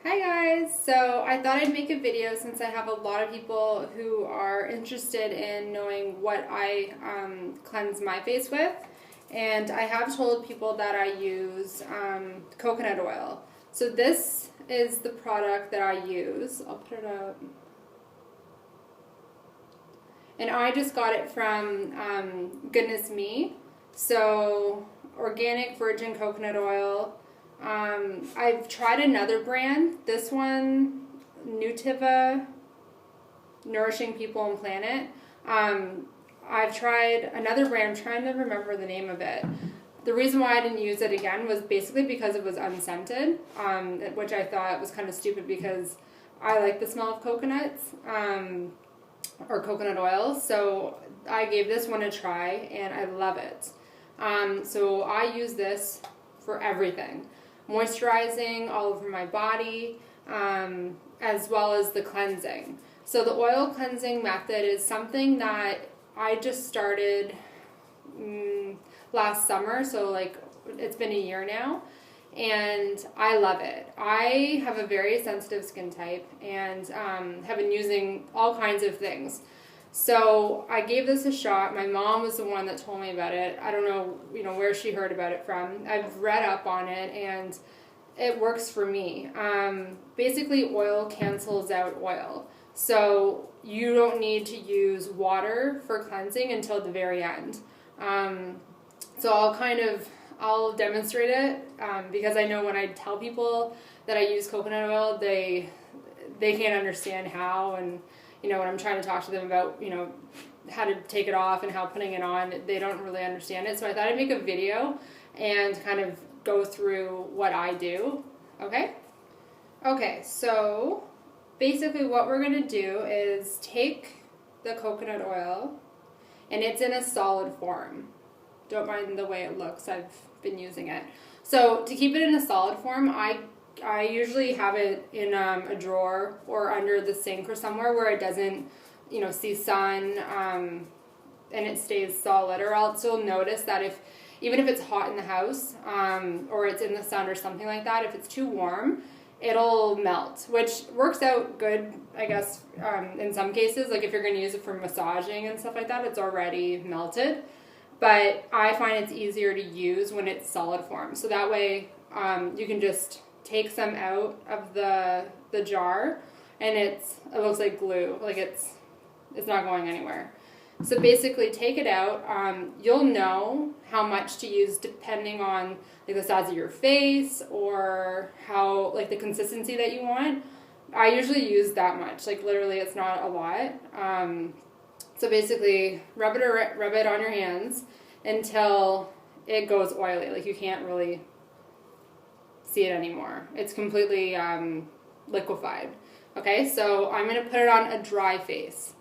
Hi guys! So I thought I'd make a video since I have a lot of people who are interested in knowing what I cleanse my face with. And I have told people that I use coconut oil. So this is the product that I use. I'll put it up. And I just got it from Goodness Me. So organic virgin coconut oil. I've tried another brand. This one, Nutiva, Nourishing People and Planet. I've tried another brand. I'm trying to remember the name of it. The reason why I didn't use it again was basically because it was unscented, which I thought was kind of stupid because I like the smell of coconuts or coconut oil. So I gave this one a try and I love it. So I use this for everything. Moisturizing all over my body, as well as the cleansing. So the oil cleansing method is something that I just started last summer, so like it's been a year now, and I love it. I have a very sensitive skin type and have been using all kinds of things. So I gave this a shot. My mom was the one that told me about it. I don't know, where she heard about it from. I've read up on it and it works for me. Basically, oil cancels out oil. So you don't need to use water for cleansing until the very end. So I'll demonstrate it because I know when I tell people that I use coconut oil, they can't understand how, and when I'm trying to talk to them about, how to take it off and how putting it on, they don't really understand it. So I thought I'd make a video and kind of go through what I do. Okay? Okay, so basically what we're going to do is take the coconut oil, and it's in a solid form. Don't mind the way it looks. I've been using it. So to keep it in a solid form, I usually have it in a drawer or under the sink or somewhere where it doesn't, see sun, and it stays solid. Or else you'll notice that even if it's hot in the house, or it's in the sun or something like that, if it's too warm, it'll melt, which works out good, I guess, in some cases. Like if you're going to use it for massaging and stuff like that, it's already melted. But I find it's easier to use when it's solid form. So that way you can just take some out of the jar, and it looks like glue, like it's not going anywhere. So basically take it out. You'll know how much to use depending on like the size of your face or how like the consistency that you want. I usually use that much, like literally it's not a lot. So basically rub it on your hands until it goes oily, like you can't really see it anymore. It's completely liquefied. Okay, so I'm going to put it on a dry face.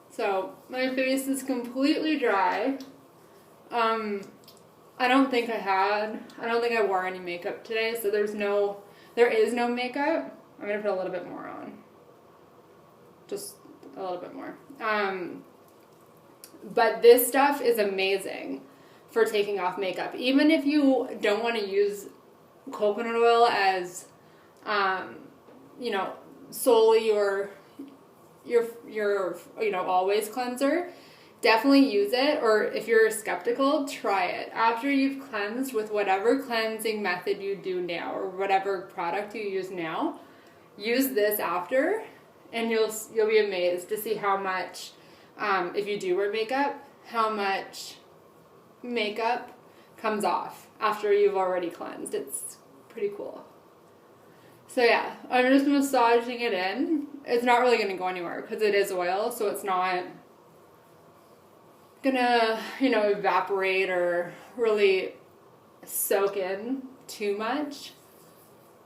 So my face is completely dry. I don't think I wore any makeup today, so there is no makeup. I'm going to put a little bit more on. Just a little bit more. But this stuff is amazing for taking off makeup. Even if you don't want to use coconut oil as, solely your always cleanser, definitely use it. Or if you're skeptical, try it. After you've cleansed with whatever cleansing method you do now or whatever product you use now, use this after, and you'll be amazed to see how much, if you do wear makeup, how much makeup comes off after you've already cleansed. It's pretty cool. So yeah, I'm just massaging it in. It's not really going to go anywhere because it is oil, so it's not gonna, evaporate or really soak in too much.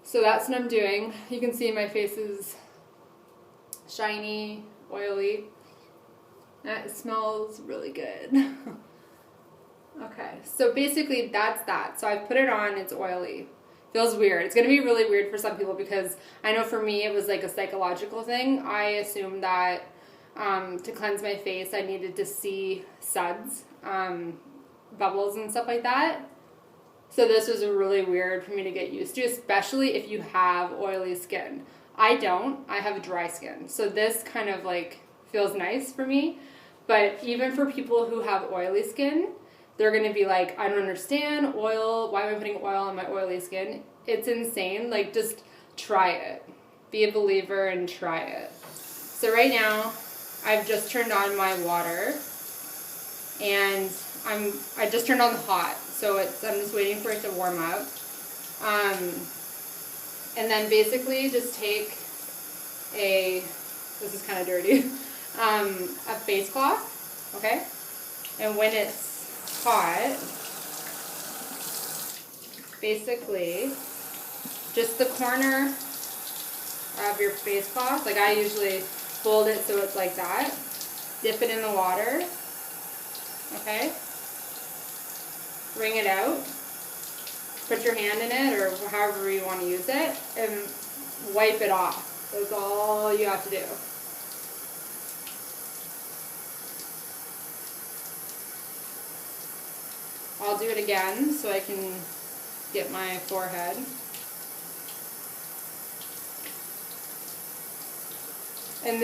So that's what I'm doing. You can see my face is shiny, oily. It smells really good. Okay, so basically that's that. So I put it on, it's oily. Feels weird. It's going to be really weird for some people because I know for me it was like a psychological thing. I assumed that to cleanse my face I needed to see suds, bubbles and stuff like that. So this was really weird for me to get used to, especially if you have oily skin. I don't. I have dry skin. So this kind of like feels nice for me. But even for people who have oily skin, they're going to be like, I don't understand oil. Why am I putting oil on my oily skin? It's insane. Like, just try it. Be a believer and try it. So right now, I've just turned on my water. And I just turned on the hot. So I'm just waiting for it to warm up. And then basically just take this is kind of dirty, a face cloth, okay? And when it's hot, basically just the corner of your face cloth, like I usually fold it so it's like that, dip it in the water, okay? Wring it out. Put your hand in it or however you want to use it and wipe it off. That's all you have to do. I'll do it again so I can get my forehead. And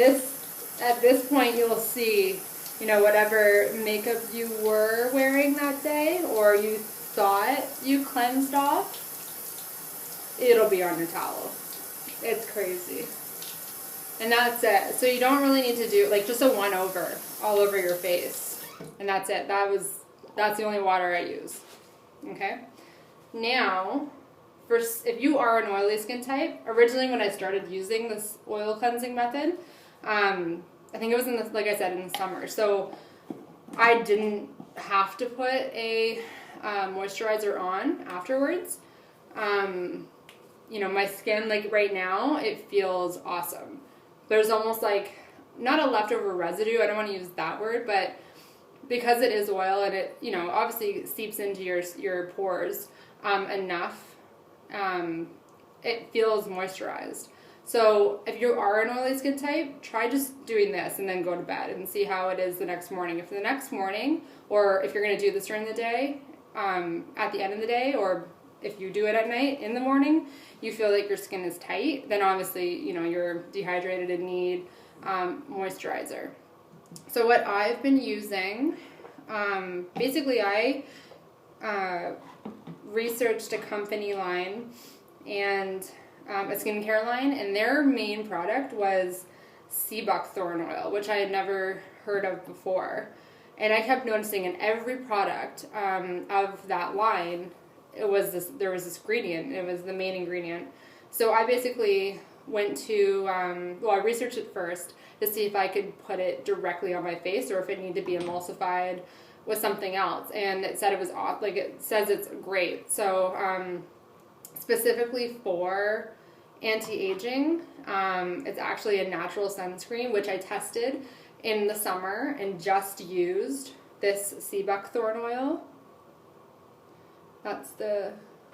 at this point you'll see, whatever makeup you were wearing that day or you thought you cleansed off, it'll be on your towel. It's crazy. And that's it. So you don't really need to do like just a one over all over your face. And that's it. That's the only water I use. Okay? Now, if you are an oily skin type, originally when I started using this oil cleansing method, I think it was like I said, in the summer. So I didn't have to put a moisturizer on afterwards. My skin, like right now, it feels awesome. There's almost like, not a leftover residue, I don't want to use that word, but because it is oil and it, obviously seeps into your pores enough, it feels moisturized. So if you are an oily skin type, try just doing this and then go to bed and see how it is the next morning. If the next morning, or if you're going to do this during the day, at the end of the day, or if you do it at night in the morning, you feel like your skin is tight, then obviously, you're dehydrated and need moisturizer. So what I've been using, basically I researched a company line and a skincare line, and their main product was sea buckthorn oil, which I had never heard of before. And I kept noticing in every product of that line, there was this ingredient. It was the main ingredient. So I basically went to, I researched it first to see if I could put it directly on my face or if it needed to be emulsified with something else. And it said it says it's great. So specifically for anti-aging, it's actually a natural sunscreen, which I tested in the summer and just used this sea buckthorn oil. I'm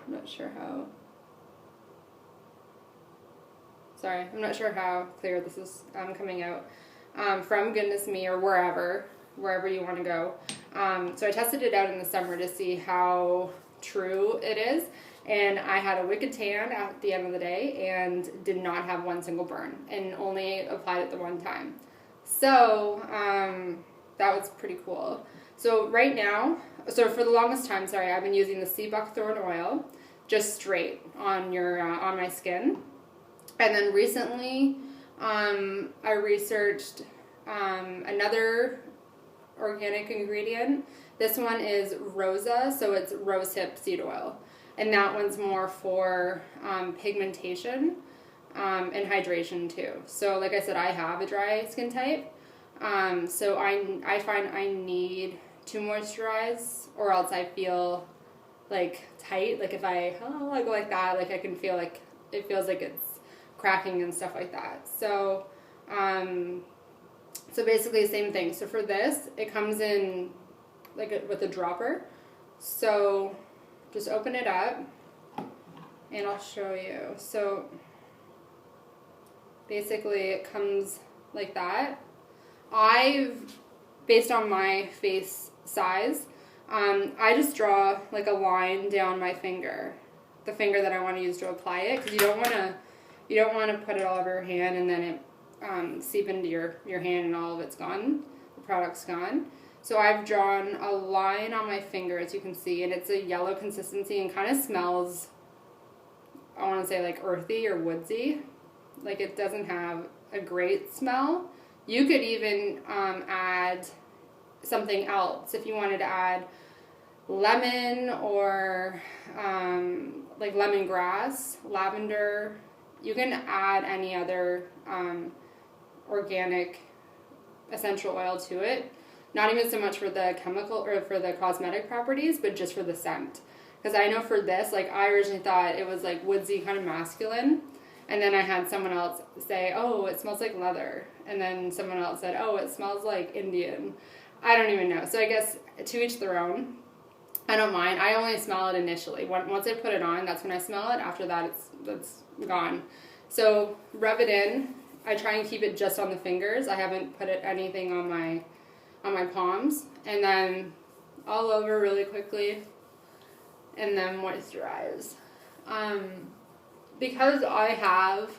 not sure how clear this is coming out from Goodness Me or wherever you want to go. So I tested it out in the summer to see how true it is, and I had a wicked tan at the end of the day and did not have one single burn and only applied it the one time. So that was pretty cool. So right now, for the longest time, I've been using the sea buckthorn oil just straight on my skin. And then recently, I researched another organic ingredient. This one is Rosa, so it's rosehip seed oil. And that one's more for pigmentation and hydration too. So like I said, I have a dry skin type. So I find I need to moisturize, or else I feel like tight. Like if I go like that, like I can feel like it feels like it's cracking and stuff like that. So so basically the same thing. So for this, it comes in with a dropper. So just open it up and I'll show you. So basically it comes like that. Based on my face size, I just draw like a line down my finger, the finger that I want to use to apply it, because you don't want to put it all over your hand and then it seep into your hand and all of it's gone, the product's gone. So I've drawn a line on my finger, as you can see, and it's a yellow consistency and kind of smells, I want to say like earthy or woodsy. Like it doesn't have a great smell. You could even add something else if you wanted to add lemon or like lemongrass, lavender. You can add any other organic essential oil to it. Not even so much for the chemical or for the cosmetic properties, but just for the scent. Because I know for this, like I originally thought it was like woodsy, kind of masculine. And then I had someone else say, oh, it smells like leather. And then someone else said, oh, it smells like Indian. I don't even know. So I guess to each their own. I don't mind. I only smell it initially. Once I put it on, that's when I smell it. After that, it's gone. So rub it in. I try and keep it just on the fingers. I haven't put anything on my palms. And then all over really quickly. And then moisturize. Because I have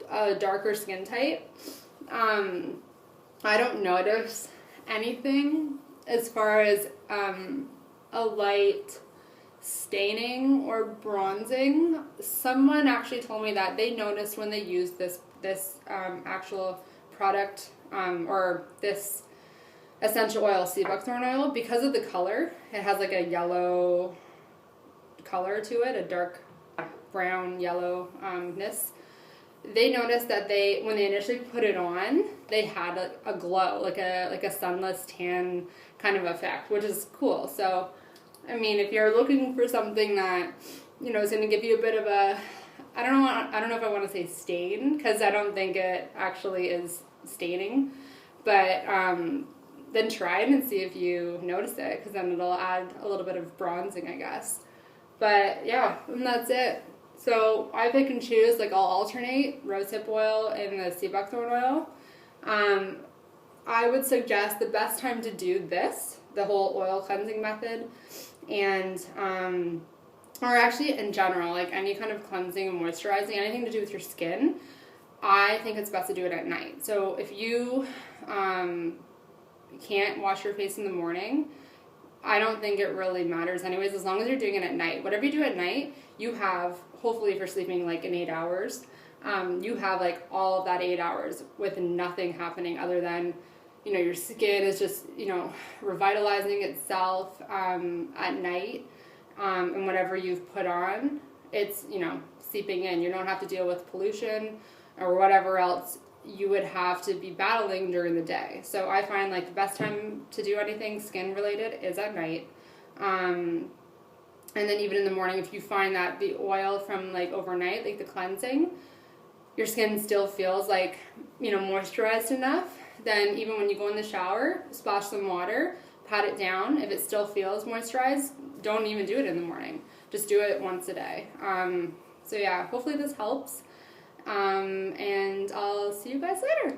a darker skin type, I don't notice anything as far as a light staining or bronzing. Someone actually told me that they noticed when they used this actual product or this essential oil, sea buckthorn oil, because of the color. It has like a yellow color to it, a dark brown yellowness. They noticed that when they initially put it on, they had a glow, like a sunless tan kind of effect, which is cool. So, I mean, if you're looking for something that, you know, is going to give you a bit of a, I don't know if I want to say stain, because I don't think it actually is staining, but then try it and see if you notice it, because then it'll add a little bit of bronzing, I guess. But yeah, and that's it. So I pick and choose, like I'll alternate rosehip oil and the sea buckthorn oil. I would suggest the best time to do this, the whole oil cleansing method, and or actually in general, like any kind of cleansing and moisturizing, anything to do with your skin, I think it's best to do it at night. So if you can't wash your face in the morning, I don't think it really matters anyways, as long as you're doing it at night. Whatever you do at night, you have, hopefully if you're sleeping like in 8 hours, you have like all of that 8 hours with nothing happening other than, you know, your skin is just, you know, revitalizing itself at night, and whatever you've put on, it's, you know, seeping in. You don't have to deal with pollution or whatever else you would have to be battling during the day. So I find like the best time to do anything skin related is at night. And then even in the morning, if you find that the oil from like overnight, like the cleansing, your skin still feels like, you know, moisturized enough, then even when you go in the shower, splash some water, pat it down. If it still feels moisturized, don't even do it in the morning. Just do it once a day. So yeah, hopefully this helps. And I'll see you guys later.